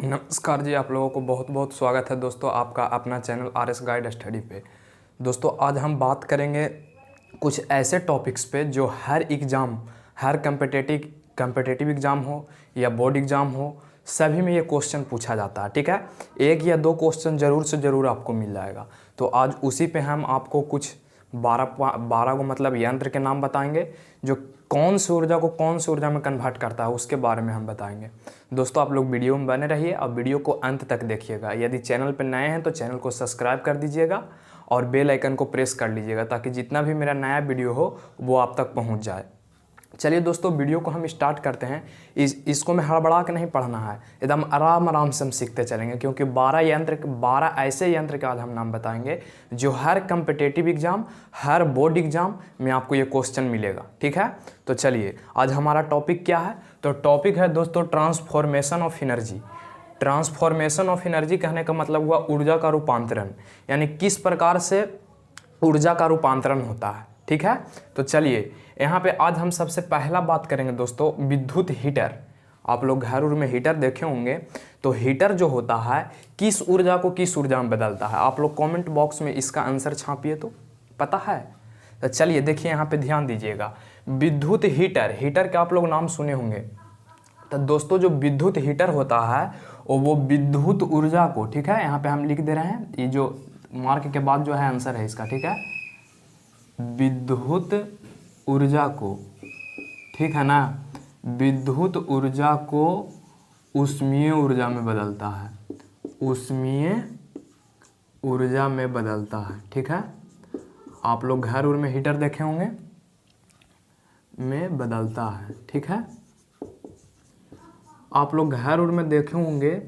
नमस्कार जी, आप लोगों को बहुत बहुत स्वागत है दोस्तों आपका अपना चैनल RS गाइड स्टडी पे। दोस्तों आज हम बात करेंगे कुछ ऐसे टॉपिक्स पे जो हर एग्ज़ाम, हर कम्पिटिटिव एग्ज़ाम हो या बोर्ड एग्ज़ाम हो, सभी में ये क्वेश्चन पूछा जाता है। ठीक है, एक या दो क्वेश्चन ज़रूर से ज़रूर आपको मिल जाएगा। तो आज उसी पे हम आपको कुछ 12 को मतलब यंत्र के नाम बताएंगे जो कौन सी ऊर्जा को कौन सी ऊर्जा में कन्वर्ट करता है, उसके बारे में हम बताएंगे। दोस्तों आप लोग वीडियो में बने रहिए और वीडियो को अंत तक देखिएगा। यदि चैनल पर नए हैं तो चैनल को सब्सक्राइब कर दीजिएगा और बेल आइकन को प्रेस कर लीजिएगा ताकि जितना भी मेरा नया वीडियो हो वो आप तक पहुंच जाए। चलिए दोस्तों वीडियो को हम स्टार्ट करते हैं। इसको में हड़बड़ा के नहीं पढ़ना है, एकदम आराम से हम सीखते चलेंगे, क्योंकि 12 ऐसे यंत्र के आज हम नाम बताएंगे जो हर कम्पिटिटिव एग्जाम, हर बोर्ड एग्जाम में आपको ये क्वेश्चन मिलेगा। ठीक है, तो चलिए आज हमारा टॉपिक क्या है। तो टॉपिक है दोस्तों transformation of energy. Transformation of energy कहने का मतलब हुआ ऊर्जा का रूपांतरण, यानी किस प्रकार से ऊर्जा का रूपांतरण होता है। ठीक है, तो चलिए यहाँ पे आज हम सबसे पहला बात करेंगे दोस्तों विद्युत हीटर। आप लोग घर में हीटर देखे होंगे, तो हीटर जो होता है किस ऊर्जा को किस ऊर्जा में बदलता है। आप लोग कमेंट बॉक्स में इसका आंसर छापिए तो पता है। तो चलिए देखिए यहाँ पे ध्यान दीजिएगा, विद्युत हीटर, हीटर के आप लोग नाम सुने होंगे। तो दोस्तों जो विद्युत हीटर होता है वो विद्युत ऊर्जा को, ठीक है, यहाँ पे हम लिख दे रहे हैं, ये जो मार्क के बाद जो है आंसर है इसका। ठीक है, विद्युत ऊर्जा को, ठीक है ना, विद्युत ऊर्जा को ऊष्मीय ऊर्जा में बदलता है, ऊष्मीय ऊर्जा में बदलता है। ठीक है, आप लोग घर में हीटर देखे होंगे, में बदलता है। ठीक है, आप लोग घर में देखे होंगे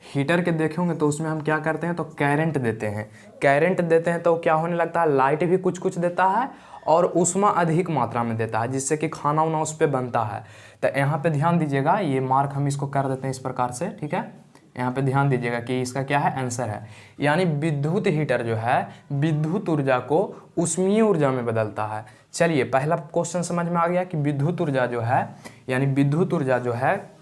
हीटर के देखे होंगे, तो उसमें हम क्या करते हैं, तो करंट देते हैं। करंट देते हैं तो क्या होने लगता है, लाइट भी कुछ कुछ देता है और ऊष्मा अधिक मात्रा में देता है, जिससे कि खाना उना उस पर बनता है। तो यहाँ पे ध्यान दीजिएगा, ये मार्क हम इसको कर देते हैं इस प्रकार से। ठीक है, यहाँ पे ध्यान दीजिएगा कि इसका क्या है, आंसर है, यानी विद्युत हीटर जो है विद्युत ऊर्जा को ऊष्मीय ऊर्जा में बदलता है। चलिए पहला क्वेश्चन समझ में आ गया कि विद्युत ऊर्जा जो है, यानी विद्युत ऊर्जा जो है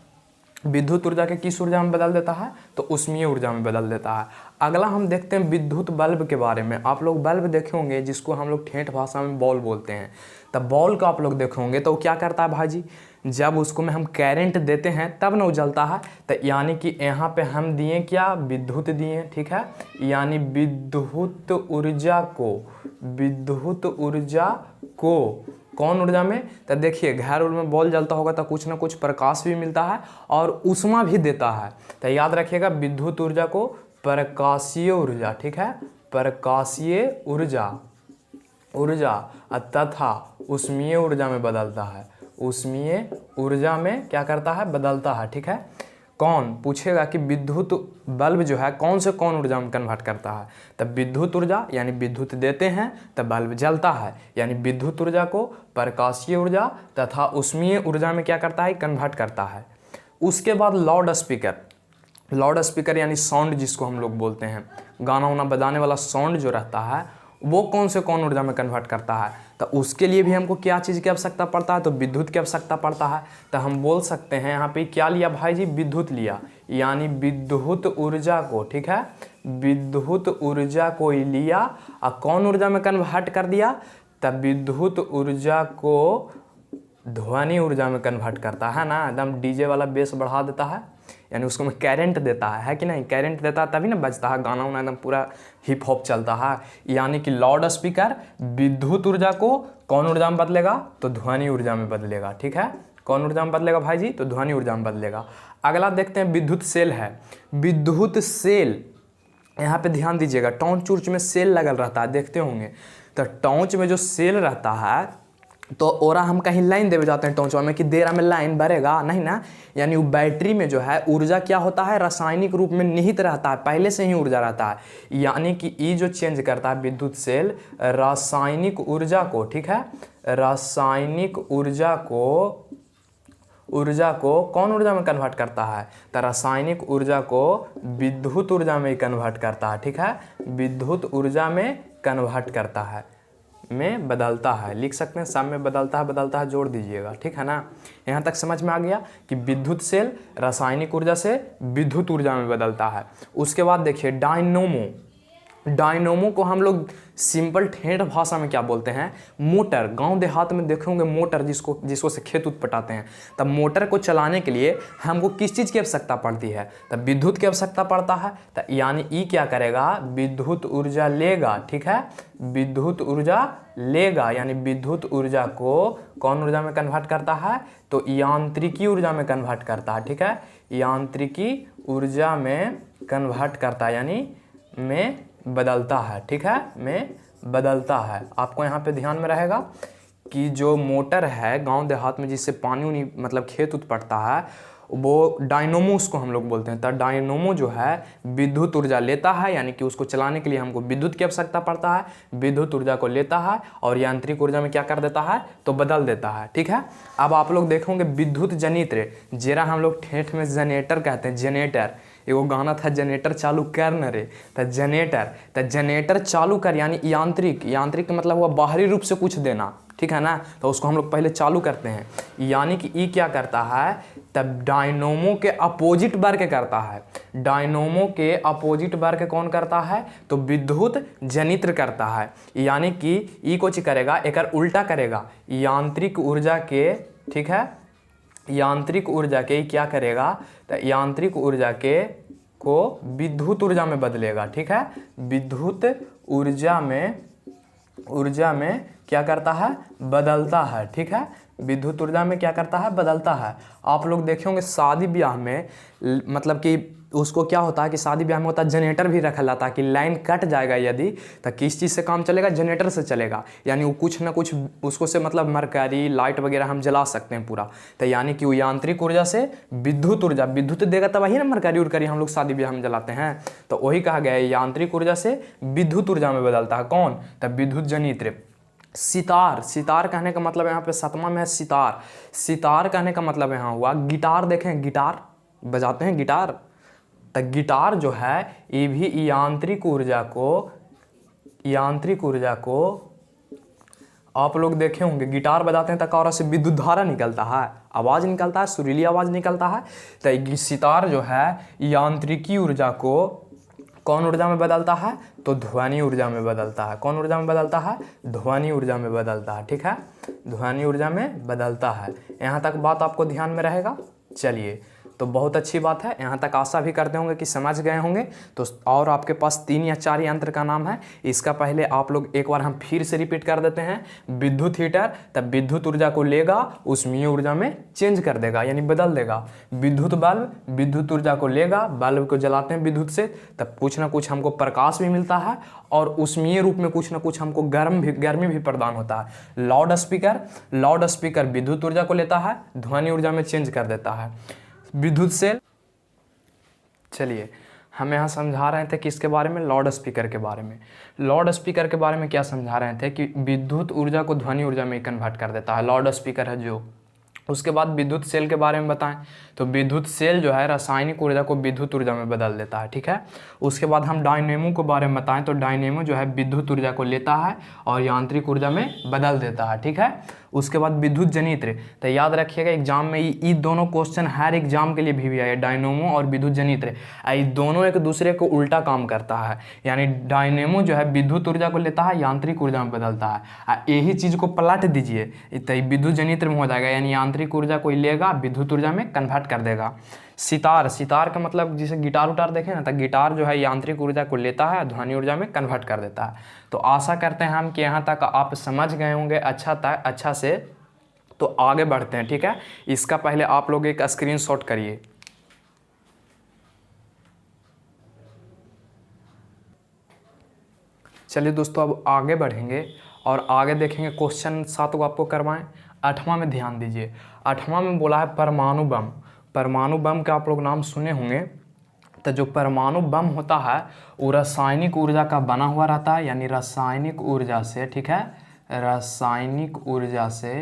विद्युत ऊर्जा के किस ऊर्जा में बदल देता है, तो ऊष्मीय ऊर्जा में बदल देता है। अगला हम देखते हैं विद्युत बल्ब के बारे में। आप लोग बल्ब देखे होंगे जिसको हम लोग ठेठ भाषा में बॉल बोलते हैं। तब बॉल का आप लोग देखे होंगे तो क्या करता है भाई, जब उसको में हम करंट देते हैं तब ना उजलता है। तो यानी कि यहाँ पे हम दिए क्या, विद्युत दिए। ठीक है, यानी विद्युत ऊर्जा को कौन ऊर्जा में, तो देखिए घर में बॉल जलता होगा तो कुछ ना कुछ प्रकाश भी मिलता है और ऊष्मा भी देता है। तो याद रखिएगा विद्युत ऊर्जा को प्रकाशीय ऊर्जा, ठीक है, प्रकाशीय ऊर्जा तथा ऊष्मीय ऊर्जा में बदलता है। ऊष्मीय ऊर्जा में क्या करता है, बदलता है। ठीक है, कौन पूछेगा कि विद्युत बल्ब जो है कौन से कौन ऊर्जा में कन्वर्ट करता है, तब विद्युत ऊर्जा, यानी विद्युत देते हैं तब बल्ब जलता है, यानी विद्युत ऊर्जा को प्रकाशीय ऊर्जा तथा ऊष्मीय ऊर्जा में क्या करता है, कन्वर्ट करता है। उसके बाद लाउड स्पीकर यानी साउंड जिसको हम लोग बोलते हैं, गाना वाना बजाने वाला साउंड जो रहता है वो कौन से कौन ऊर्जा में कन्वर्ट करता है, तो उसके लिए भी हमको क्या चीज़ की आवश्यकता पड़ता है, तो विद्युत की आवश्यकता पड़ता है। तो हम बोल सकते हैं यहाँ पे क्या लिया भाई जी, विद्युत लिया, यानी विद्युत ऊर्जा को, ठीक है, विद्युत ऊर्जा को ही लिया और कौन ऊर्जा में कन्वर्ट कर दिया, तब विद्युत ऊर्जा को ध्वनि ऊर्जा में कन्वर्ट करता है ना, एकदम डीजे वाला बेस बढ़ा देता है, यानी उसको में करंट देता है कि नहीं, करंट देता है तभी ना बजता है, गाना वाना एकदम पूरा हिप हॉप चलता है। यानी कि लाउड स्पीकर विद्युत ऊर्जा को कौन ऊर्जा में बदलेगा, तो ध्वनि ऊर्जा में बदलेगा। ठीक है, कौन ऊर्जा में बदलेगा भाई जी, तो ध्वनि ऊर्जा में बदलेगा। अगला देखते हैं विद्युत सेल है। विद्युत सेल, यहाँ पे ध्यान दीजिएगा, टॉर्च उर्च में सेल लगल रहता है, देखते होंगे। तो टॉर्च में जो सेल रहता है, तो ओरा हम कहीं लाइन देवे जाते हैं टॉर्च में कि देर में लाइन भरेगा नहीं ना, यानी वो बैटरी में जो है ऊर्जा क्या होता है, रासायनिक रूप में निहित रहता है, पहले से ही ऊर्जा रहता है, यानी कि ये जो चेंज करता है विद्युत सेल रासायनिक ऊर्जा को, ठीक है, रासायनिक ऊर्जा को कौन ऊर्जा में कन्वर्ट करता है, तो रासायनिक ऊर्जा को विद्युत ऊर्जा में कन्वर्ट करता है। ठीक है, विद्युत ऊर्जा में कन्वर्ट करता है। में बदलता है, लिख सकते हैं सब में बदलता है जोड़ दीजिएगा, ठीक है ना। यहाँ तक समझ में आ गया कि विद्युत सेल रासायनिक ऊर्जा से विद्युत ऊर्जा में बदलता है। उसके बाद देखिए डायनोमो, डायनोमो को हम लोग सिंपल ठेठ भाषा में क्या बोलते हैं, मोटर। गांव देहात में देखे होंगे मोटर जिसको से खेत उत पटाते हैं। तब मोटर को चलाने के लिए हमको किस चीज़ की आवश्यकता पड़ती है, तब विद्युत की आवश्यकता पड़ता है। तो यानी ई क्या करेगा, विद्युत ऊर्जा लेगा, ठीक है, विद्युत ऊर्जा लेगा, यानी विद्युत ऊर्जा को कौन ऊर्जा में कन्वर्ट करता है, तो यांत्रिकी ऊर्जा में कन्वर्ट करता है, ठीक है, यांत्रिकी ऊर्जा में कन्वर्ट करता है, यानी में बदलता है, ठीक है, में बदलता है। आपको यहाँ पे ध्यान में रहेगा कि जो मोटर है गांव देहात में जिससे पानी उनी मतलब खेत उत पड़ता है, वो डायनोमो उसको हम लोग बोलते हैं। तो डायनोमो जो है विद्युत ऊर्जा लेता है, यानी कि उसको चलाने के लिए हमको विद्युत की आवश्यकता पड़ता है, विद्युत ऊर्जा को लेता है और यांत्रिक ऊर्जा में क्या कर देता है, तो बदल देता है, ठीक है। अब आप लोग देखोगे विद्युत जनित्र, जेरा हम लोग ठेठ में जनरेटर कहते हैं, जनरेटर, एगो गाना था जनरेटर चालू कर न रे, तो जनरेटर चालू कर, यानी यांत्रिक, यांत्रिक का मतलब हुआ बाहरी रूप से कुछ देना, ठीक है ना। तो उसको हम लोग पहले चालू करते हैं, यानी कि ई क्या करता है, तब डायनोमो के अपोजिट वर्क करता है। डायनोमो के अपोजिट वर्क कौन करता है, तो विद्युत जनित्र करता है, यानी कि ई कुछ करेगा, एक उल्टा करेगा, यांत्रिक ऊर्जा के, ठीक है, यांत्रिक ऊर्जा के क्या करेगा, तो यांत्रिक ऊर्जा के को विद्युत ऊर्जा में बदलेगा, ठीक है, विद्युत ऊर्जा में क्या करता है, बदलता है, ठीक है, विद्युत ऊर्जा में क्या करता है, बदलता है। आप लोग देखे होंगे शादी ब्याह में, मतलब कि उसको क्या होता है कि शादी ब्याह में होता है जनरेटर भी रखा जाता है कि लाइन कट जाएगा यदि, तो किस चीज़ से काम चलेगा, जनरेटर से चलेगा, यानी वो कुछ ना कुछ उसको से मतलब मरकरी लाइट वगैरह हम जला सकते हैं पूरा। तो यानी कि वो यांत्रिक ऊर्जा से विद्युत ऊर्जा, विद्युत देगा तब वही ना मरकरी उरकरी हम लोग शादी ब्याह में जलाते हैं, तो वही कहा गया है यांत्रिक ऊर्जा से विद्युत ऊर्जा में बदलता है, कौन, तब विद्युत जनित्र। सितार, सितार कहने का मतलब यहाँ पे सतमा में है सितार, सितार कहने का मतलब यहाँ हुआ गिटार, देखें गिटार बजाते हैं गिटार, तो गिटार जो है ये भी यांत्रिक ऊर्जा को आप लोग देखे होंगे, गिटार बजाते हैं तो कौरा से विद्युत धारा निकलता है, आवाज़ निकलता है, सुरीली आवाज़ निकलता है। तो सितार जो है यांत्रिकी ऊर्जा को कौन ऊर्जा में बदलता है, तो ध्वनि ऊर्जा में बदलता है। कौन ऊर्जा में बदलता है, ध्वनि ऊर्जा में बदलता है, ठीक है, ध्वनि ऊर्जा में बदलता है। यहाँ तक बात आपको ध्यान में रहेगा। चलिए, तो बहुत अच्छी बात है, यहाँ तक आशा भी करते होंगे कि समझ गए होंगे। तो और आपके पास 3 या 4 यंत्र का नाम है, इसका पहले आप लोग एक बार हम फिर से रिपीट कर देते हैं। विद्युत हीटर, तब विद्युत ऊर्जा को लेगा उष्मीय ऊर्जा में चेंज कर देगा, यानी बदल देगा। विद्युत बल्ब, विद्युत ऊर्जा को लेगा, बल्ब को जलाते हैं विद्युत से, तब कुछ ना कुछ हमको प्रकाश भी मिलता है और उष्मीय रूप में कुछ ना कुछ हमको गर्मी भी प्रदान होता है। लाउड स्पीकर विद्युत ऊर्जा को लेता है, ध्वनि ऊर्जा में चेंज कर देता है। विद्युत सेल, चलिए हम यहाँ समझा रहे थे किसके बारे में, लाउड स्पीकर के बारे में। लाउड स्पीकर के बारे में क्या समझा रहे थे कि विद्युत ऊर्जा को ध्वनि ऊर्जा में कन्वर्ट कर देता है, लाउड स्पीकर है जो। उसके बाद विद्युत सेल के बारे में बताएं, तो विद्युत सेल जो है रासायनिक ऊर्जा को विद्युत ऊर्जा में बदल देता है, ठीक है। उसके बाद हम डायनेमो के बारे में बताएं, तो डायनेमो जो है विद्युत ऊर्जा को लेता है और यांत्रिक ऊर्जा में बदल देता है, ठीक है। उसके बाद विद्युत जनित्र, तो याद रखिएगा एग्जाम में ये दोनों क्वेश्चन हर एग्जाम के लिए भी आए, डायनेमो और विद्युत जनित्र, ये दोनों एक दूसरे को उल्टा काम करता है। यानी डायनेमो जो है विद्युत ऊर्जा को लेता है, यांत्रिक ऊर्जा में बदलता है। यही चीज़ को पलट दीजिए तो विद्युत जनित्र में हो जाएगा, यानी यांत्रिक ऊर्जा को लेगा विद्युत ऊर्जा में कन्वर्ट कर देगा। सितार का मतलब जिसे गिटार उटार देखें ना, तो गिटार जो है यांत्रिक ऊर्जा को लेता है, ध्वनि ऊर्जा में कन्वर्ट कर देता है। तो आशा करते हैं हम कि यहाँ तक आप समझ गए होंगे अच्छा से। तो आगे बढ़ते हैं, ठीक है। इसका पहले आप लोग एक स्क्रीनशॉट करिए। चलिए दोस्तों, अब आगे बढ़ेंगे और आगे देखेंगे क्वेश्चन 7 को आपको करवाएं। 8वां में ध्यान दीजिए, 8वां में बोला है परमाणु बम। परमाणु बम का आप लोग नाम सुने होंगे। तो जो परमाणु बम होता है वो रासायनिक ऊर्जा का बना हुआ रहता है, यानी रासायनिक ऊर्जा से, ठीक है, रासायनिक ऊर्जा से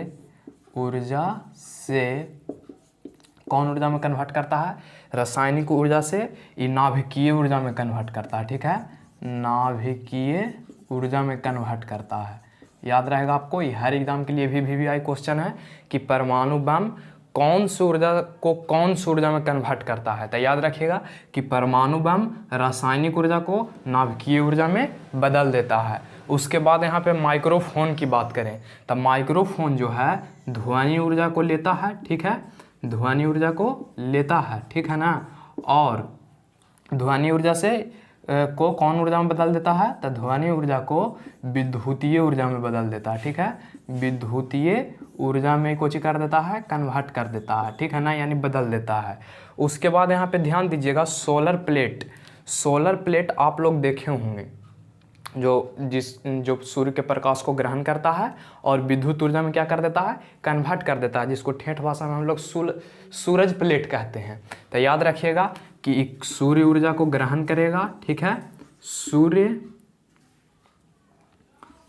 कौन ऊर्जा में कन्वर्ट करता है, रासायनिक ऊर्जा से ये नाभिकीय ऊर्जा में कन्वर्ट करता है, ठीक है, नाभिकीय ऊर्जा में कन्वर्ट करता है, याद रहेगा आपको, ये हर एग्जाम के लिए भी आई क्वेश्चन है कि परमाणु बम कौन सी ऊर्जा को कौन सी ऊर्जा में कन्वर्ट करता है। तो याद रखिएगा कि परमाणु बम रासायनिक ऊर्जा को नाभिकीय ऊर्जा में बदल देता है। उसके बाद यहाँ पे माइक्रोफोन की बात करें तो माइक्रोफोन जो है ध्वनि ऊर्जा को लेता है, ठीक है, ध्वनि ऊर्जा को लेता है, ठीक है ना। और ध्वनि ऊर्जा से को कौन ऊर्जा में बदल देता है, तो ध्वनि ऊर्जा को विद्युतीय ऊर्जा में बदल देता है, ठीक है, विद्युतीय ऊर्जा में कुछ कर देता है, कन्वर्ट कर देता है, ठीक है ना, यानी बदल देता है। उसके बाद यहाँ पे ध्यान दीजिएगा सोलर प्लेट। सोलर प्लेट आप लोग देखे होंगे जो सूर्य के प्रकाश को ग्रहण करता है और विद्युत ऊर्जा में क्या कर देता है, कन्वर्ट कर देता है, जिसको ठेठ भाषा में हम लोग सूरज प्लेट कहते हैं। तो याद रखिएगा कि एक सूर्य ऊर्जा को ग्रहण करेगा, ठीक है, सूर्य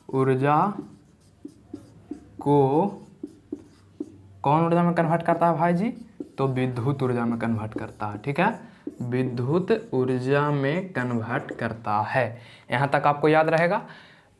ऊर्जा को कौन ऊर्जा में कन्वर्ट करता है भाई जी, तो विद्युत ऊर्जा में कन्वर्ट करता है, ठीक है, विद्युत ऊर्जा में कन्वर्ट करता है। यहाँ तक आपको याद रहेगा।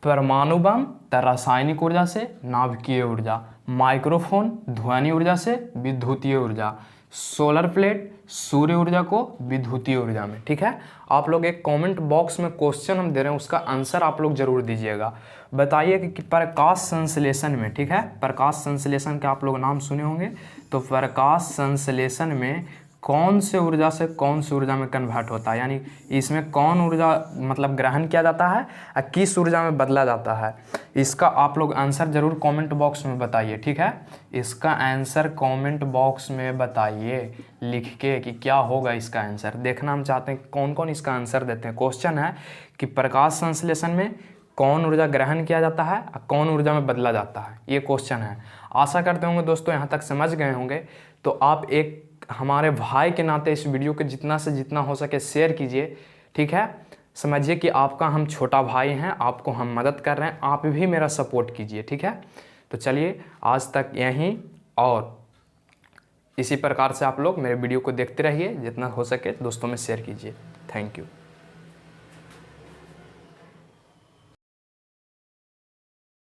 परमाणु बम रासायनिक ऊर्जा से नाभिकीय ऊर्जा, माइक्रोफोन ध्वनि ऊर्जा से विद्युतीय ऊर्जा, सोलर प्लेट सूर्य ऊर्जा को विद्युतीय ऊर्जा में, ठीक है। आप लोग एक कमेंट बॉक्स में क्वेश्चन हम दे रहे हैं, उसका आंसर आप लोग जरूर दीजिएगा। बताइए कि प्रकाश संश्लेषण में, ठीक है, प्रकाश संश्लेषण के आप लोग नाम सुने होंगे, तो प्रकाश संश्लेषण में कौन से ऊर्जा से कौन सी ऊर्जा में कन्वर्ट होता है, यानी इसमें कौन ऊर्जा मतलब ग्रहण किया जाता है और किस ऊर्जा में बदला जाता है, इसका आप लोग आंसर जरूर कमेंट बॉक्स में बताइए, ठीक है। इसका आंसर कमेंट बॉक्स में बताइए लिख के कि क्या होगा इसका आंसर। देखना हम चाहते हैं कौन कौन इसका आंसर देते हैं। क्वेश्चन है कि प्रकाश संश्लेषण में कौन ऊर्जा ग्रहण किया जाता है और कौन ऊर्जा में बदला जाता है, ये क्वेश्चन है। आशा करते होंगे दोस्तों यहाँ तक समझ गए होंगे। तो आप एक हमारे भाई के नाते इस वीडियो को जितना से जितना हो सके शेयर कीजिए, ठीक है। समझिए कि आपका हम छोटा भाई हैं, आपको हम मदद कर रहे हैं, आप भी मेरा सपोर्ट कीजिए, ठीक है। तो चलिए आज तक यहीं, और इसी प्रकार से आप लोग मेरे वीडियो को देखते रहिए, जितना हो सके दोस्तों में शेयर कीजिए। Thank you.